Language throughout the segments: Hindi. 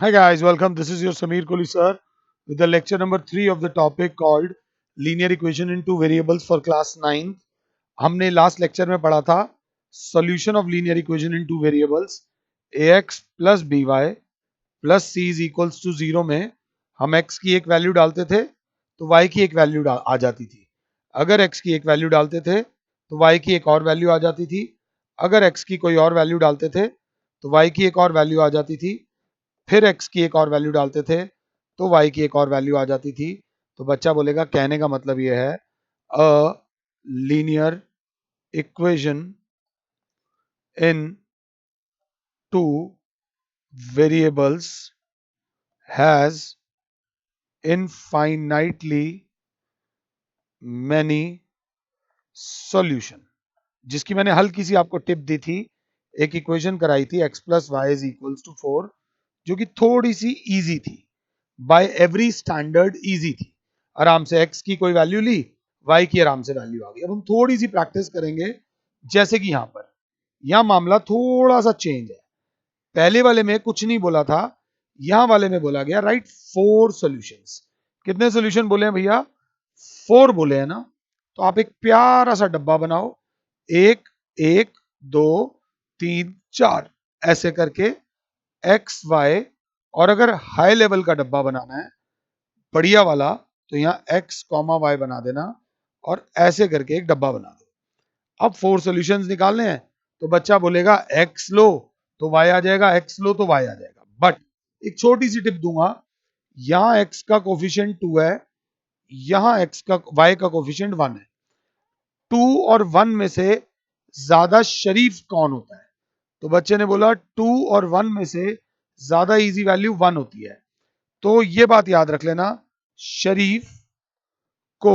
Hi guys, welcome. This is your Samir Kohli sir with the lecture number 3 of the topic called linear equation in two variables for class 9. हमने लास्ट लेक्चर में पढ़ा था solution of linear equation in two variables ax plus by plus c is equals to 0 में हम x की एक वैल्यू डालते थे तो y की एक वैल्यू आ जाती थी। अगर x की एक वैल्यू डालते थे तो y की एक और वैल्यू आ जाती थी। अगर x की कोई और वैल्यू डालते थे तो y की एक और वैल्यू आ जाती थी। फिर x की एक और वैल्यू डालते थे तो y की एक और वैल्यू आ जाती थी। तो बच्चा बोलेगा कहने का मतलब ये है a linear equation in two variables has infinitely many solution. जिसकी मैंने हल्की सी आपको टिप दी थी, एक इक्वेशन कराई थी x plus y is equals to 4 जो कि थोड़ी सी इजी थी, बाय एवरी स्टैंडर्ड इजी थी। आराम से x की कोई वैल्यू ली, y की आराम से वैल्यू आ गई। अब हम थोड़ी सी प्रैक्टिस करेंगे, जैसे कि यहां पर यहां मामला थोड़ा सा चेंज है। पहले वाले में कुछ नहीं बोला था, यहां वाले में बोला गया राइट 4 सॉल्यूशंस। कितने सॉल्यूशन बोले हैं भैया? 4 बोले हैं ना। तो आप एक प्यारा सा डब्बा बनाओ, एक एक दो तीन चार ऐसे करके एक्स वाई, और अगर हाई लेवल का डब्बा बनाना है बढ़िया वाला तो यहाँ एक्स कॉमा वाई बना देना और ऐसे करके एक डब्बा बना दो। अब 4 सॉल्यूशंस निकालने हैं तो बच्चा बोलेगा एक्स लो तो वाई आ जाएगा, एक्स लो तो वाई आ जाएगा। बट एक छोटी सी टिप दूंगा, यहां एक्स का कोफिशिएंट 2 है, यहां एक्स का वाई का कोफिशिएंट 1 है। 2 और 1 में से ज्यादा शरीफ कौन होता है? तो बच्चे ने बोला 2 और 1 में से ज्यादा इजी वैल्यू 1 होती है। तो ये बात याद रख लेना, शरीफ को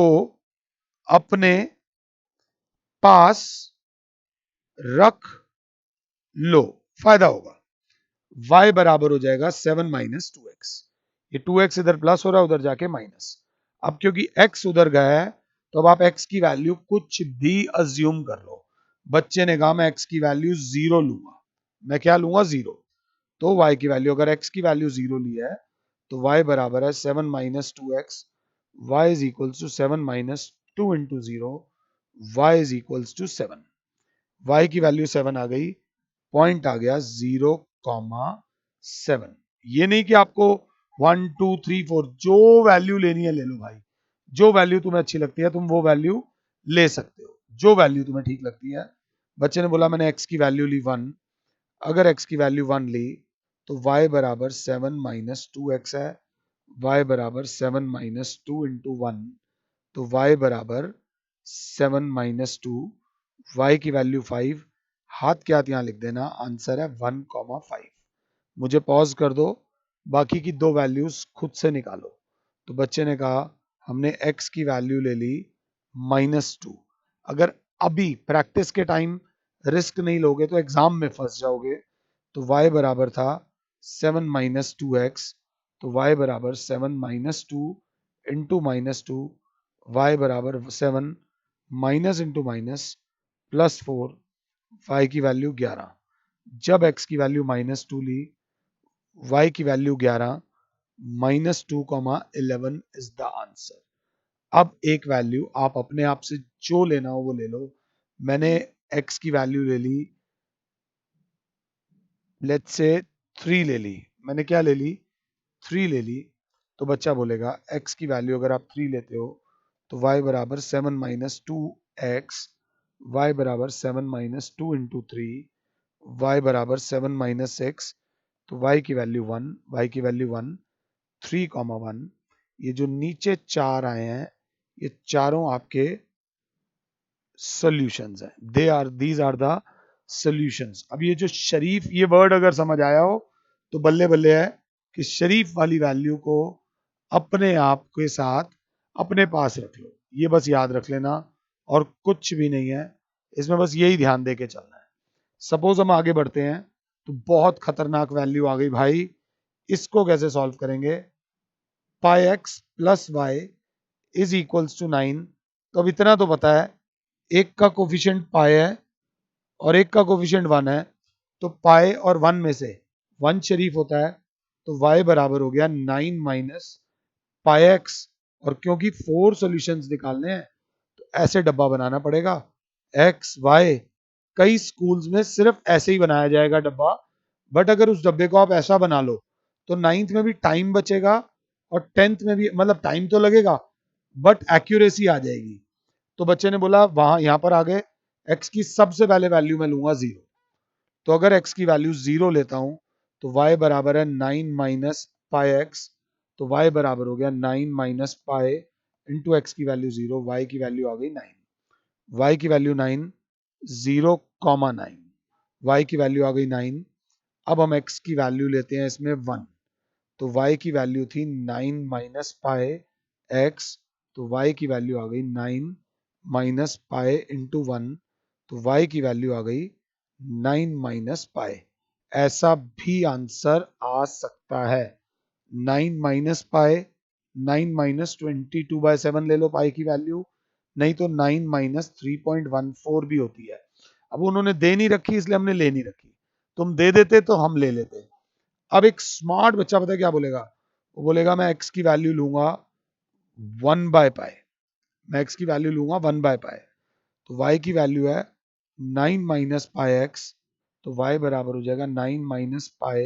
अपने पास रख लो, फायदा होगा। y बराबर हो जाएगा 7 माइनस 2x। ये 2x इधर प्लस हो रहा है, उधर जाके माइनस। अब क्योंकि x उधर गया है तो अब आप x की वैल्यू कुछ भी अज्यूम कर लो। बच्चे ने कहा मैं x की वैल्यू 0 लूंगा। मैं क्या लूंगा? 0। तो y की वैल्यू, अगर x की वैल्यू 0 ली है तो y बराबर है 7 minus 2x। y is equals to 7 minus 2 into 0। y is equals to 7। y की वैल्यू 7 आ गई, पॉइंट आ गया 0,7। ये नहीं कि आपको 1 2 3 4 जो वैल्यू लेनी है ले लो भाई। जो वैल्यू तुम्हें अच्छी लगती है तुम वो वैल्यू ले सकते हो, जो वैल्यू तुम्हें ठीक लगती है। बच्चे ने बोला मैंने x की वैल्यू ली 1। अगर x की वैल्यू 1 ली तो y बराबर 7 माइनस 2x है। y बराबर 7 माइनस 2 इंटू 1, तो y बराबर 7 माइनस 2, y की वैल्यू 5। हाथ के हाथ यहां लिख देना, आंसर है 1,5। मुझे पॉज कर दो, बाकी की दो वैल्यूज खुद से निकालो। तो बच्चे ने कहा हमने x की वैल्यू ले ली -2। अगर अभी प्रैक्टिस के टाइम रिस्क नहीं लोगे तो एग्जाम में फंस जाओगे। तो y बराबर था 7 माइनस 2x, तो y बराबर 7 माइनस 2 इंटू -2, y बराबर 7 minus into minus plus 4, y की वैल्यू 11। जब x की वैल्यू -2 ली, y की वैल्यू 11, -2,11 इज द आंसर। अब एक वैल्यू आप अपने आप से जो लेना हो वो ले लो। मैंने x की वैल्यू ले ली, लेट्स से 3 ले ली। मैंने क्या ले ली? 3 ले ली। तो बच्चा बोलेगा x की वैल्यू अगर आप 3 लेते हो तो y बराबर 7 माइनस 2x, y बराबर 7 माइनस 2 इंटू 3, y बराबर 7 माइनस 6, तो y की वैल्यू 1, y की वैल्यू 1, 3,1। ये जो नीचे चार आए हैं ये चारों आपके सॉल्यूशंस हैं। These are the solutions. अब ये जो शरीफ ये वर्ड अगर समझ आया हो तो बल्ले बल्ले है कि शरीफ वाली वैल्यू को अपने आप के साथ अपने पास रख लो। ये बस याद रख लेना और कुछ भी नहीं है इसमें, बस यही ध्यान दे के चलना है। सपोज हम आगे बढ़ते हैं तो बहुत खतरनाक वैल्यू आ गई भाई। इसको कैसे सॉल्व करेंगे? Pi x plus y is equals to 9। तो अब इतना तो पता है, एक का कोफिशिएंट पाई है और एक का कोफिशिएंट 1 है। तो पाई और 1 में से 1 शरीफ होता है तो y बराबर हो गया 9 माइनस पाई एक्स, और क्योंकि 4 सॉल्यूशंस निकालने हैं तो ऐसे डब्बा बनाना पड़ेगा एक्स वाई। कई स्कूल्स में सिर्फ ऐसे ही बनाया जाएगा डब्बा, बट अगर उस डब्बे को आप ऐसा बना लो तो 9th में भी टाइम बचेगा और 10th में भी, मतलब टाइम तो लगेगा बट एक्यूरेसी आ जाएगी। तो बच्चे ने बोला वहां यहां पर आगे x की सबसे पहले वैल्यू मैं लूंगा 0। तो अगर x की वैल्यू 0 लेता हूं तो y बराबर है 9 माइनस पाई एक्स। तो y बराबर हो गया 9 माइनस पाई इंटू एक्स की वैल्यू 0, y की वैल्यू आ गई 9। y की वैल्यू 9, 0,9, y की वैल्यू आ गई 9। अब हम x की वैल्यू लेते हैं इसमें 1। तो y की वैल्यू थी 9 माइनस पाई एक्स, तो y की वैल्यू आ गई 9 माइनस पाई इंटू 1, तो y की वैल्यू आ गई 9 माइनस पाई। ऐसा भी आंसर आ सकता है। 9 माइनस पाई, 9 माइनस 22/7 ले लो पाई की वैल्यू, नहीं तो 9 माइनस 3.14 भी होती है। अब उन्होंने दे नहीं रखी इसलिए हमने ले नहीं रखी, तुम दे देते तो हम ले लेते। अब एक स्मार्ट बच्चा पता है क्या बोलेगा, वो बोलेगा मैं x की वैल्यू लूंगा 1/पाई, मैं x की वैल्यू लूंगा 1/पाई। तो y की वैल्यू है 9 माइनस पाई एक्स, तो y बराबर हो जाएगा 9 माइनस पाई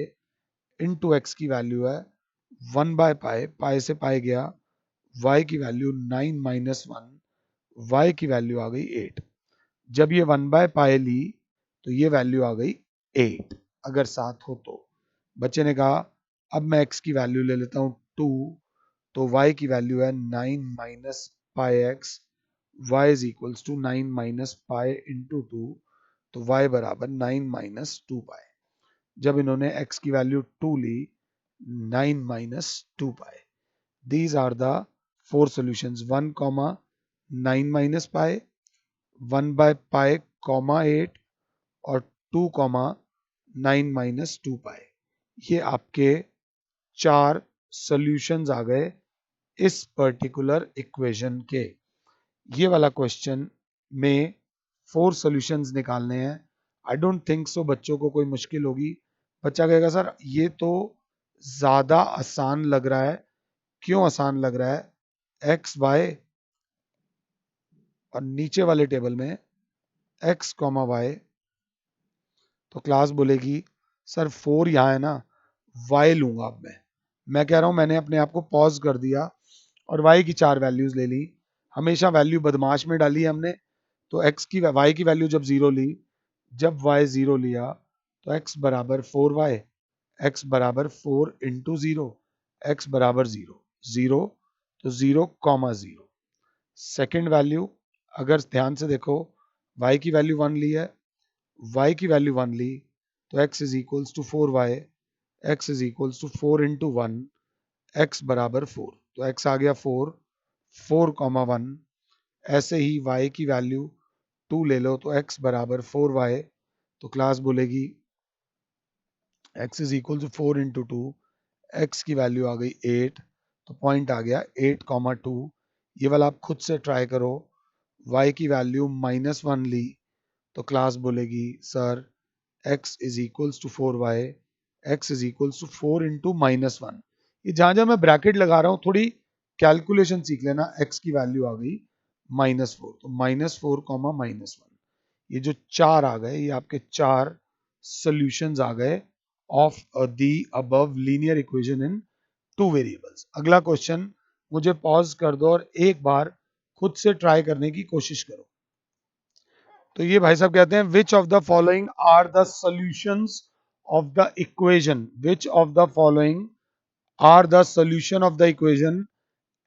इंटू एक्स की वैल्यू है 1/पाई, पाई से पाई गया, y की वैल्यू 9 माइनस 1, y की वैल्यू आ गई 8। जब ये 1/पाई ली तो ये वैल्यू आ गई 8 अगर 7 हो तो। बच्चे ने कहा अब मैं x की वैल्यू ले लेता हूं 2, तो y की वैल्यू है 9 minus pi x, y is equals to 9 minus pi into 2, तो y बराबर 9 माइनस 2 पाई। जब इन्होंने x की वैल्यू 2 ली, 9 minus 2 pi. These are the 4 solutions, 1 comma 9 minus pi, 1 by pi comma 8 और 2 comma 9 minus 2 pi। ये आपके 4 solutions आ गए इस पर्टिकुलर इक्वेशन के। ये वाला क्वेश्चन में 4 सॉल्यूशंस निकालने हैं। आई डोंट थिंक सो बच्चों को कोई मुश्किल होगी। बच्चा कहेगा सर ये तो ज्यादा आसान लग रहा है। क्यों आसान लग रहा है? एक्स वाई और नीचे वाले टेबल में एक्स कॉमा वाई, तो क्लास बोलेगी सर 4 यहाँ है ना, वाई लूंगा अब मैं कह रहा हूं मैंने अपने आप को पॉज कर दिया और वाई की 4 वैल्यूज ले ली। हमेशा वैल्यू बदमाश में डाली हमने। तो एक्स की वाई की वैल्यू जब 0 ली, जब वाई 0 लिया तो एक्स बराबर 4y, एक्स बराबर 4 इंटू 0, एक्स बराबर 0, 0 तो 0,0। सेकेंड वैल्यू अगर ध्यान से देखो, y की वैल्यू 1 ली है, y की वैल्यू 1 ली, तो x is equals to 4y, x is equals to 4 into 1, x बराबर 4, तो x आ गया 4, 4,1। ऐसे ही y की वैल्यू 2 ले लो तो x बराबर 4y, तो क्लास बोलेगी x is equal to 4 into 2, x की वैल्यू आ गई 8, तो पॉइंट आ गया 8,2। ये वाला आप खुद से ट्राई करो। y की वैल्यू -1 ली तो क्लास बोलेगी sir x is equals to 4y, x is equals to 4 into -1। ये जहां जहां मैं ब्रैकेट लगा रहा हूं थोड़ी कैलकुलेशन सीख लेना। x की वैल्यू आ गई -4, तो -4 -1। ये जो 4 आ गए, ये आपके 4 सॉल्यूशंस आ गए of the above linear equation in 2 variables. अगला क्वेश्चन मुझे पॉज कर दो और एक बार खुद से ट्राई करने की कोशिश करो। तो ये भाई साहब कहते हैं which of the following are the solutions of the equation, which of the following are the solution of the equation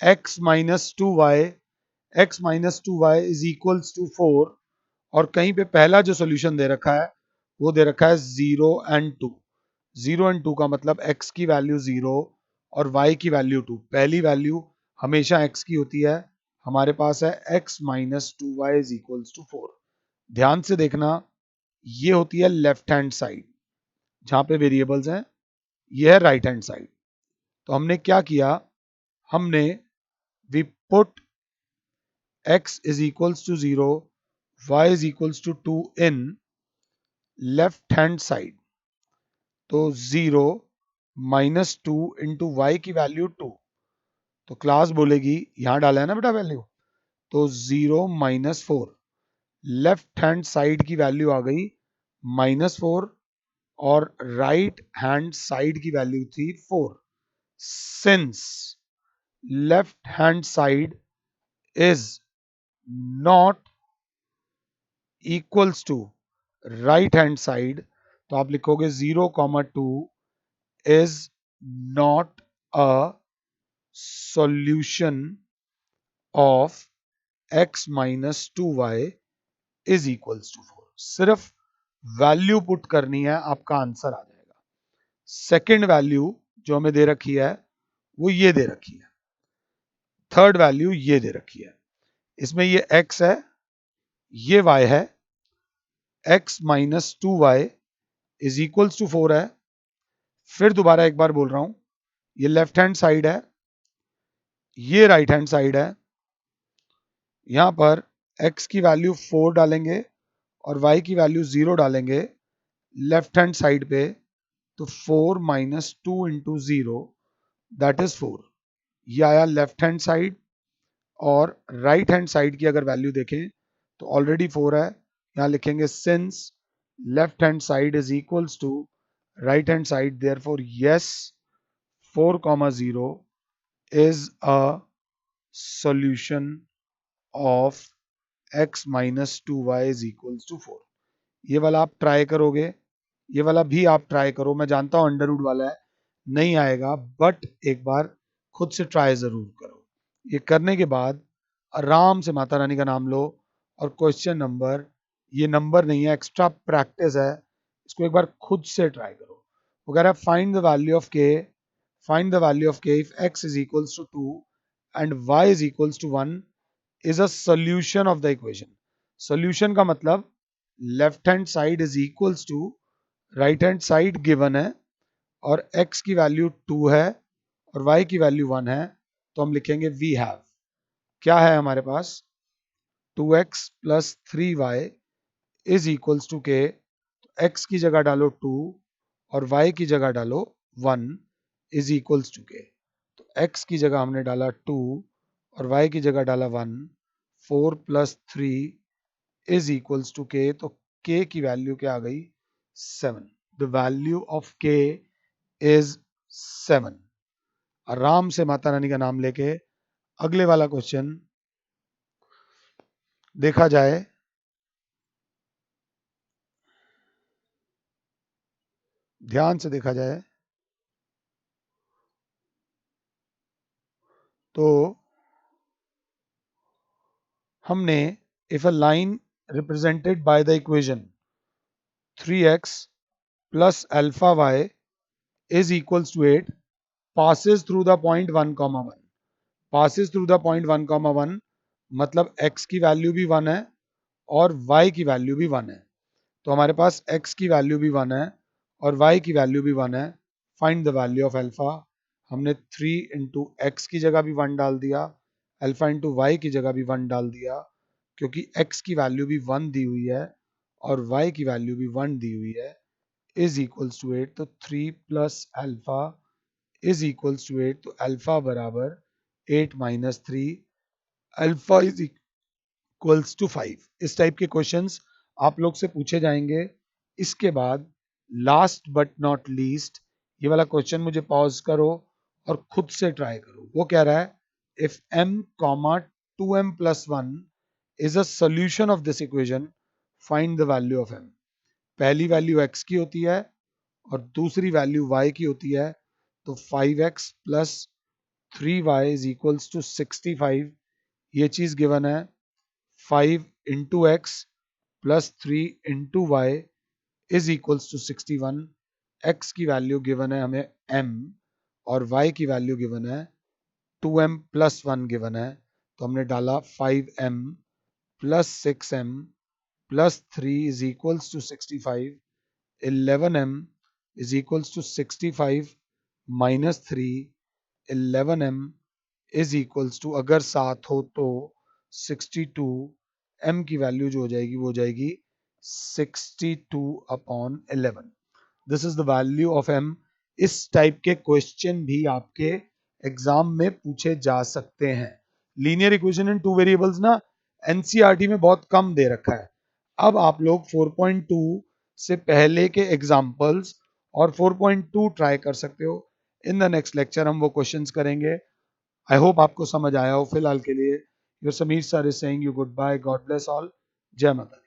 x minus 2y, x minus 2y is equals to 4। और कहीं पे पहला जो सॉल्यूशन दे रखा है वो दे रखा है 0 एंड 2। 0 एंड 2 का मतलब x की वैल्यू 0 और y की वैल्यू 2। पहली वैल्यू हमेशा x की होती है। हमारे पास है x minus 2y is equals to 4। ध्यान से देखना, ये होती है लेफ्ट हैंड साइड जहां पे वेरिएबल्स हैं, ये है राइट हैंड साइड। तो हमने क्या किया, हमने we put x is equals to 0, y is equals to 2 in left hand side. तो 0 -2 वाई की वैल्यू 2, तो क्लास बोलेगी, यहां डाला है ना बेटा वैल्यू, तो 0 - 4, लेफ्ट हैंड साइड की वैल्यू आ गई -4 और राइट हैंड साइड की वैल्यू थी 4। Since left hand side is not equals to right hand side, तो आप लिखोगे 0, 2 is not a solution of x - 2y is equals to 4। सिर्फ वैल्यू पुट करनी है, आपका आंसर आ जाएगा। सेकंड वैल्यू जो हमें दे रखी है वो ये दे रखी है, थर्ड वैल्यू ये दे रखी है। इसमें ये x है, ये y है, x - 2y is equals to 4 है। फिर दोबारा एक बार बोल रहा हूं, ये लेफ्ट हैंड साइड है, ये राइट हैंड साइड है। यहां पर x की वैल्यू 4 डालेंगे और y की वैल्यू 0 डालेंगे लेफ्ट हैंड साइड पे, तो 4 - 2 इंटू 0 दैट इज 4। ये आया लेफ्ट हैंड साइड। और राइट हैंड साइड की अगर वैल्यू देखें तो ऑलरेडी 4 है, यहां लिखेंगे since left hand side is equals to right hand side, therefore yes 4, 0 is a solution of x minus 2y is equals to 4। ये वाला आप ट्राई करोगे, ये वाला भी आप ट्राई करो। मैं जानता हूं अंडर रूट वाला है, नहीं आएगा, बट एक बार खुद से ट्राई जरूर करो। ये करने के बाद आराम से माता रानी का नाम लो और क्वेश्चन नंबर, ये नंबर नहीं है, एक्स्ट्रा प्रैक्टिस है, इसको एक बार खुद से ट्राई करो। वो कह रहा है फाइंड द वैल्यू ऑफ के, find the value of k if x is equals to 2 and y is equals to 1 is a solution of the equation। solution का मतलब left hand side is equals to right hand side given है और x की वैल्यू 2 है और y की वैल्यू 1 है, तो हम लिखेंगे वी हैव, क्या है हमारे पास, 2x प्लस 3y is equals to k. x की जगह डालो 2 और y की जगह डालो 1 इज इक्वल्स टू के। तो x की जगह हमने डाला 2 और y की जगह डाला 1, 4 प्लस 3 इज इक्वल्स टू के, तो k की वैल्यू क्या आ गई, 7। The value of k is 7। आराम से माता रानी का नाम लेके अगले वाला क्वेश्चन देखा जाए। ध्यान से देखा जाए तो हमने if a line represented by the equation 3x plus alpha y is equals to 8 passes through the point 1, 1 passes through the point 1, 1 मतलब x की वैल्यू भी 1 है और y की वैल्यू भी 1 है। तो हमारे पास x की वैल्यू भी 1 है और y की वैल्यू भी 1 है। Find the value of alpha, हमने 3 इंटू एक्स की जगह भी 1 डाल दिया, अल्फा इंटू वाई की जगह भी 1 डाल दिया, क्योंकि x की वैल्यू भी 1 दी हुई है और y की वैल्यू भी 1 दी हुई है, इज इक्वल्स टू 8। तो 3 plus alpha is equals to 8, तो अल्फा बराबर 8 minus 3, alpha is equals to 5। इस टाइप के क्वेश्चंस आप लोग से पूछे जाएंगे। इसके बाद लास्ट बट नॉट लीस्ट, ये वाला क्वेश्चन मुझे पॉज करो और खुद से ट्राई करो। वो कह रहा है if m comma 2m plus 1 is a solution of this equation find the value of m। पहली वैल्यू x की होती है और दूसरी वैल्यू y की होती है, तो 5x plus 3y is equals to 65। ये चीज गिवन है, 5 into x plus 3 into y is equals to 61। x की वैल्यू गिवन है हमें m और y की वैल्यू गिवन है 2m प्लस 1 गिवन है, तो हमने डाला 5m plus 6m plus 3 is equals to 65। 11m is equals to 65 minus 3, 11m is equals to, अगर साथ हो तो 62, m की वैल्यू जो हो जाएगी वो हो जाएगी 62 upon 11। This is the value of m इस टाइप के क्वेश्चन भी आपके एग्जाम में पूछे जा सकते हैं। Linear equation in two variables ना एनसीईआरटी में बहुत कम दे रखा है। अब आप लोग 4.2 से पहले के एग्जाम्पल्स और 4.2 ट्राई कर सकते हो। इन द नेक्स्ट लेक्चर हम वो क्वेश्चंस करेंगे। आई होप आपको समझ आया हो। फिलहाल के लिए your Sameer sir is saying you good bye, God bless all, जय माता।